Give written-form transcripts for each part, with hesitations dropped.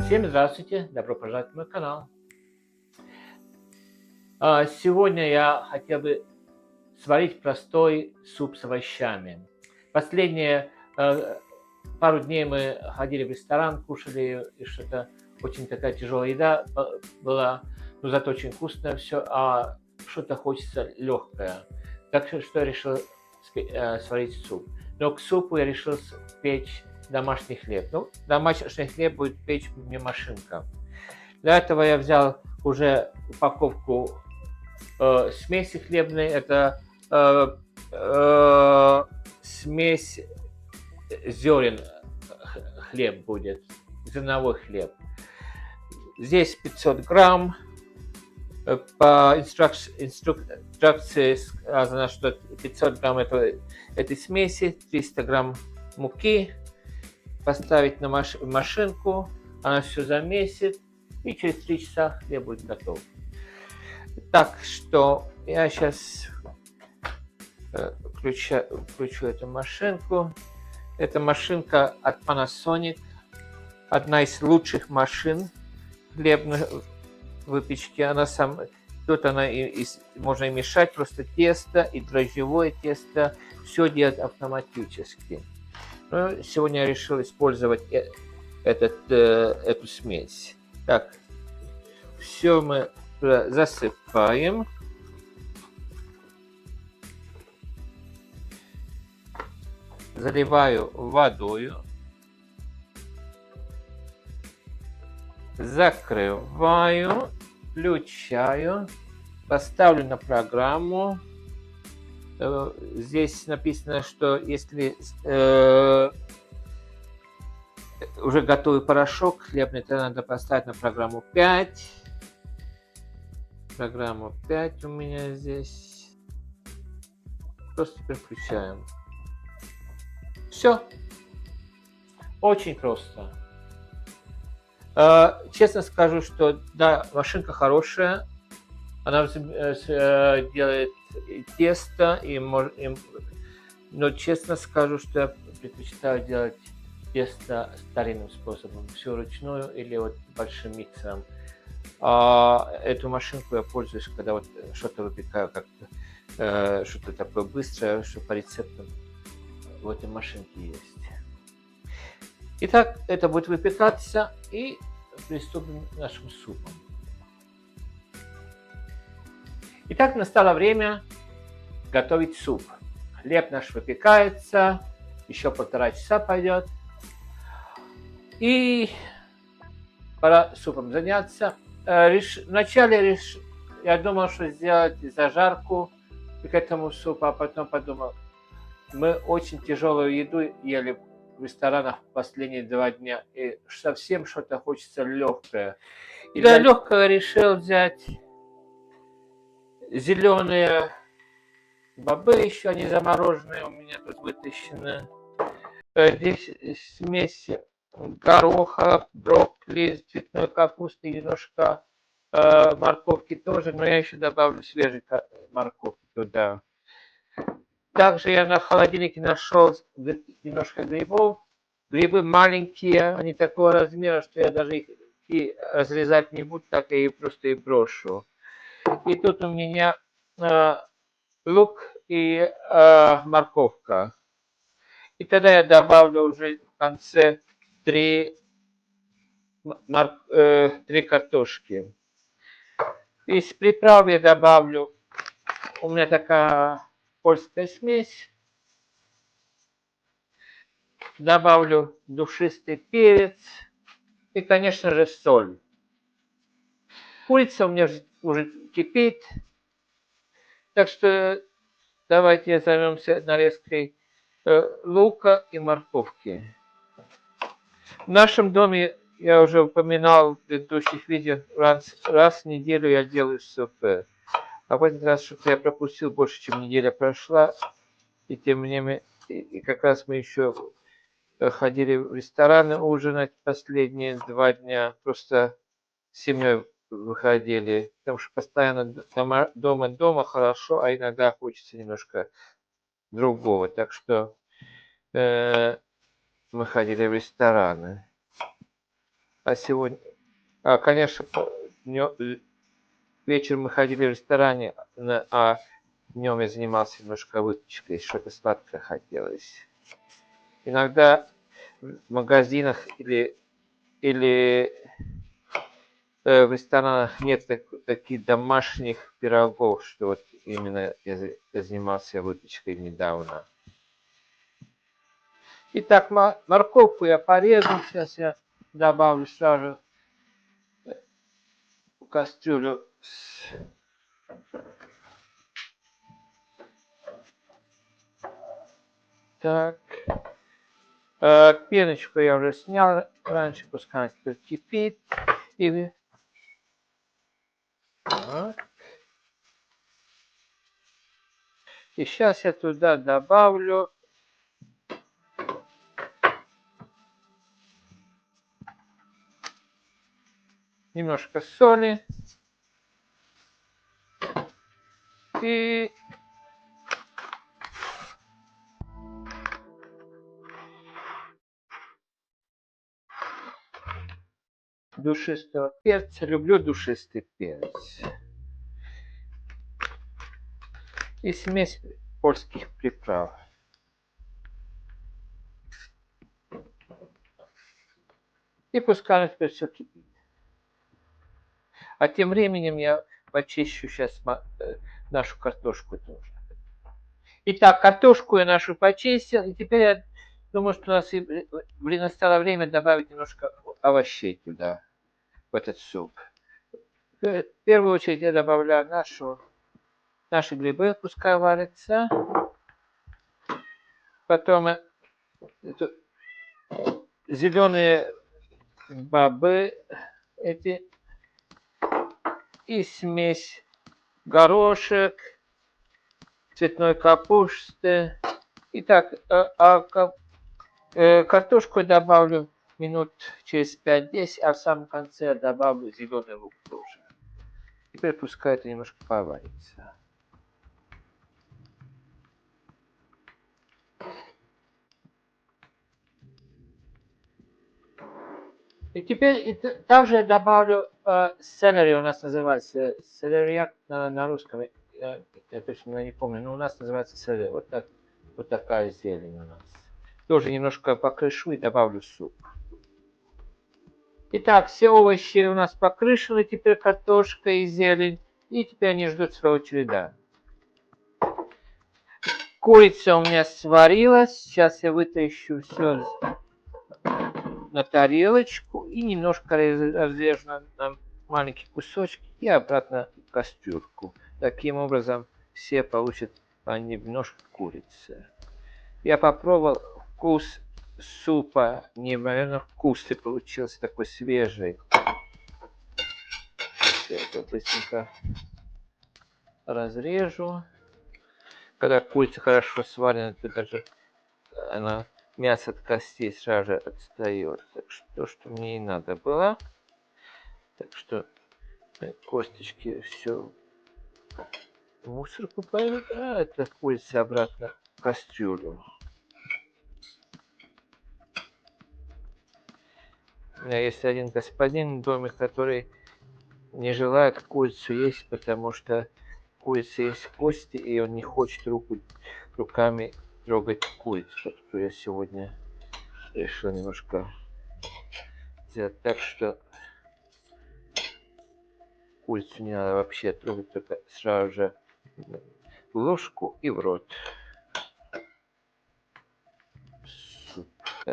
Всем здравствуйте, добро пожаловать на мой канал. Сегодня я хотел бы сварить простой суп с овощами. Последние пару дней мы ходили в ресторан, кушали, и что-то очень такая тяжелая еда была, но зато очень вкусное все, а что-то хочется легкое. Так что я решил сварить суп. Но к супу я решил печь домашний хлеб. Ну, домашний хлеб будет печь мне машинка. Для этого я взял уже упаковку смеси хлебной. Это смесь зерен хлеб будет, зерновой хлеб. Здесь 500 грамм. По инструкции сказано, что 500 грамм этой смеси, 300 грамм муки. Поставить на машинку, она все замесит, и через 3 часа хлеб будет готов. Так что я сейчас включу эту машинку. Это машинка от Panasonic, одна из лучших машин хлебной выпечки. Тут можно и мешать просто тесто, и дрожжевое тесто, все делать автоматически. Но сегодня я решил использовать эту смесь. Так, все мы засыпаем. Заливаю водой. Закрываю. Включаю. Поставлю на программу. Здесь написано, что если уже готовый порошок хлебный, то надо поставить на программу 5. Программу 5 у меня здесь. Просто теперь включаем. Все. Очень просто. Честно скажу, что да, машинка хорошая. Она делает тесто, но честно скажу, что я предпочитаю делать тесто старинным способом, все вручную или вот большим миксером. Эту машинку я пользуюсь, когда вот что-то выпекаю, как-то что-то такое быстрое, что по рецептам в этой машинке есть. Итак, это будет выпекаться, и приступим к нашим супам. Итак, настало время готовить суп. Хлеб наш выпекается, еще 1,5 часа пойдет. И пора супом заняться. Вначале я думал, что сделать зажарку к этому супу, а потом подумал, мы очень тяжелую еду ели в ресторанах последние 2 дня, и совсем что-то хочется легкое. И для легкого решил взять зеленые бобы, еще они замороженные у меня тут вытащены. Здесь смесь гороха, брокколи, цветной капусты, немножко морковки тоже, но я еще добавлю свежей морковки туда. Также я на холодильнике нашел немножко грибов. Грибы маленькие, они такого размера, что я даже их и разрезать не буду, так я их просто и брошу. И тут у меня лук и морковка. И тогда я добавлю уже в конце 3 картошки. Из приправ я добавлю, у меня такая польская смесь. Добавлю душистый перец и, конечно же, соль. Курица у меня уже кипит. Так что давайте займемся нарезкой лука и морковки. В нашем доме, я уже упоминал в предыдущих видео, раз в неделю я делаю супы. А в этот раз что-то я пропустил, больше, чем неделя прошла. И тем не менее, и как раз мы еще ходили в рестораны ужинать последние 2 дня. Просто с семьей выходили, потому что постоянно дома хорошо, а иногда хочется немножко другого. Так что мы ходили в рестораны. А сегодня, конечно, вечером мы ходили в ресторане, а днем я занимался немножко выпечкой, что-то сладкое хотелось. Иногда в магазинах или в ресторанах нет таких домашних пирогов, что вот именно я занимался выпечкой недавно. Итак, морковку я порезал, сейчас я добавлю сразу в кастрюлю. Так. Пеночку я уже снял раньше, пускай она кипит. И сейчас я туда добавлю немножко соли и душистого перца. Люблю душистый перец. И смесь польских приправ. И пускай теперь все кипит. А тем временем я почищу сейчас нашу картошку тоже. Итак, картошку я нашу почистил. И теперь я думаю, что у нас настало время добавить немножко овощей туда, в этот суп. В первую очередь я добавляю наши грибы, пускай варятся. Потом зеленые бобы эти и смесь горошек, цветной капусты. Итак, картошку добавлю минут через 5-10, а в самом конце я добавлю зеленый лук тоже. Теперь пускай это немножко поварится. И теперь также я добавлю селери, у нас называется селерияк на русском, я точно не помню, но у нас называется селери. Вот такая зелень у нас. Тоже немножко покрышу и добавлю суп. Итак, все овощи у нас покрышены, теперь картошка и зелень. И теперь они ждут своего череда. Курица у меня сварилась. Сейчас я вытащу все на тарелочку и немножко разрежу на маленькие кусочки и обратно в кастрюльку. Таким образом все получат по немножко курицы. Я попробовал вкус супа, невероятно вкусный получился, такой свежий. Я это быстренько разрежу. Когда курица хорошо сварена, то даже мясо от костей сразу же отстает. Так что то, что мне и надо было. Так что косточки все в мусорку пойдут, а это курица обратно в кастрюлю. У меня есть один господин в доме, который не желает курицу есть, потому что курица есть кости, и он не хочет руками трогать курицу. Что я сегодня решил немножко сделать так, что курицу не надо вообще трогать, только сразу же в ложку и в рот.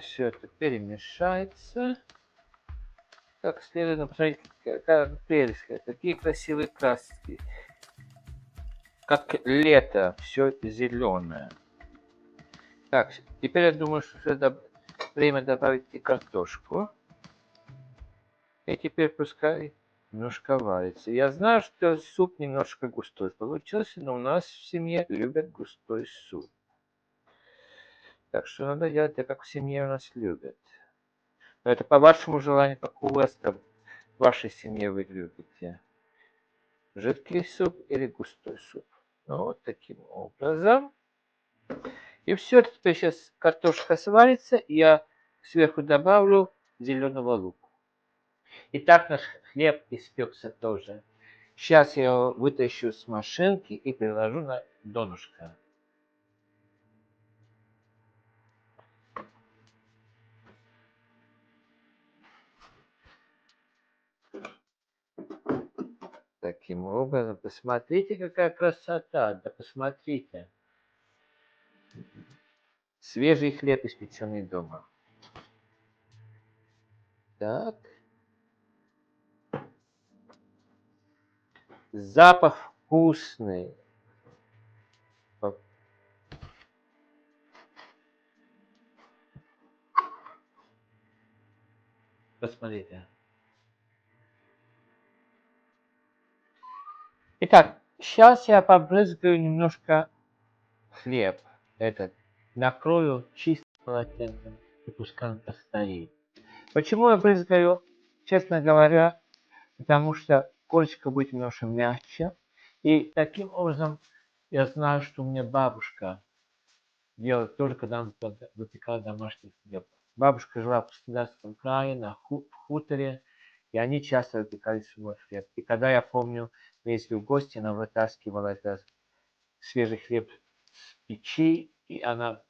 Все это перемешается. Как следует, посмотрите, какая прелесть, какие красивые краски. Как лето, все это зеленое. Так, теперь я думаю, что время добавить и картошку. И теперь пускай немножко варится. Я знаю, что суп немножко густой получился, но у нас в семье любят густой суп. Так что надо делать так, как в семье у нас любят. Но это по вашему желанию, как у вас там в вашей семье вы любите? Жидкий суп или густой суп? Ну, вот таким образом. И все, теперь сейчас картошка сварится, и я сверху добавлю зеленого лука. Итак, наш хлеб испекся тоже. Сейчас я его вытащу с машинки и приложу на донышко. Таким образом, посмотрите, какая красота. Да посмотрите. Свежий хлеб, испеченный дома. Так. Запах вкусный. Посмотрите. Итак, сейчас я побрызгаю немножко хлеб этот. Накрою чистым полотенцем и пускай он постоит. Почему я брызгаю? Честно говоря, потому что корочка будет немножко мягче. И таким образом я знаю, что у меня бабушка делает тоже, когда она выпекала домашний хлеб. Бабушка жила в Краснодарском крае, на хуторе, и они часто выпекали свой хлеб. И когда я помню, мы ездили в гости, она вытаскивала этот свежий хлеб с печи, и она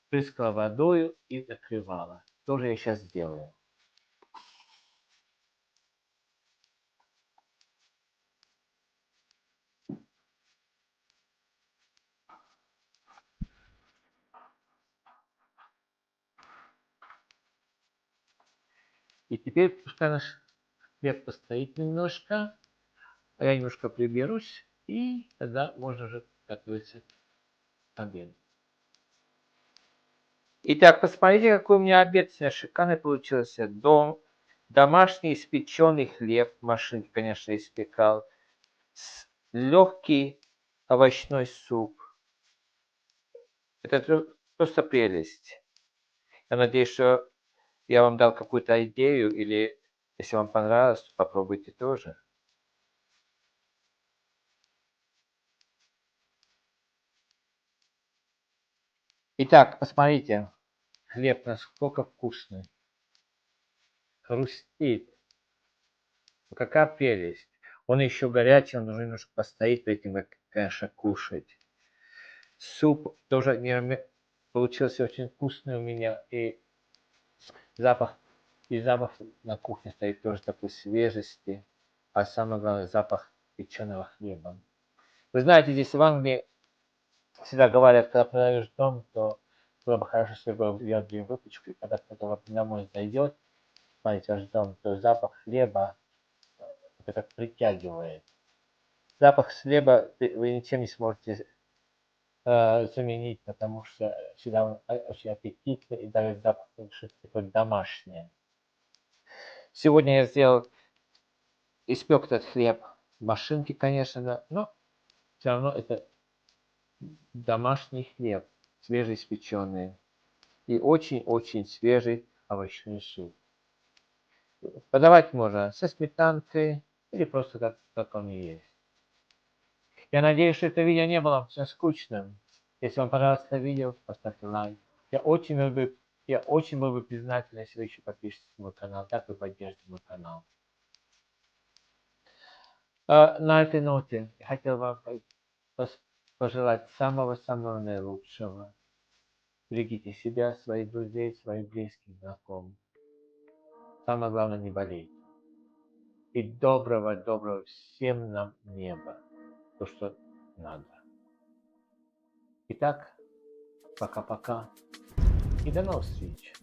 прыскала водой и накрывала. Тоже я сейчас делаю. И теперь пускай наш хлеб постоит немножко, а я немножко приберусь, и тогда можно уже готовиться к обеду. Итак, посмотрите, какой у меня обед шикарный получился. Домашний испеченный хлеб, в машинке, конечно, испекал. Легкий овощной суп. Это просто прелесть. Я надеюсь, что я вам дал какую-то идею, или если вам понравилось, то попробуйте тоже. Итак, посмотрите, хлеб насколько вкусный. Хрустит. Какая прелесть. Он еще горячий, он нужно немножко постоит, перед этим, конечно, кушать. Суп тоже получился очень вкусный у меня, и запах на кухне стоит тоже такой свежести, а самое главное запах печеного хлеба. Вы знаете, здесь в Англии всегда говорят, когда продаешь дом, то было бы хорошо, если бы делали выпечку, и когда кто-то домой зайдет, смотрите, ваш дом, то запах хлеба это как притягивает. Запах хлеба вы ничем не сможете заменить, потому что всегда он очень аппетитный и даже запах такой домашний. Сегодня я испек этот хлеб в машинке, конечно, но все равно это домашний хлеб, свежеиспеченный и очень-очень свежий овощной суп. Подавать можно со сметанкой или просто как он и есть. Я надеюсь, что это видео не было все скучным. Если вам понравилось это видео, поставьте лайк. Я очень был бы признателен, если вы еще подпишитесь на мой канал. Так вы поддержите мой канал. На этой ноте я хотел вам пожелать самого-самого наилучшего. Берегите себя, своих друзей, своих близких, знакомых. Самое главное, не болейте. И доброго всем нам неба. То, что надо. Итак, пока-пока. И до новых встреч.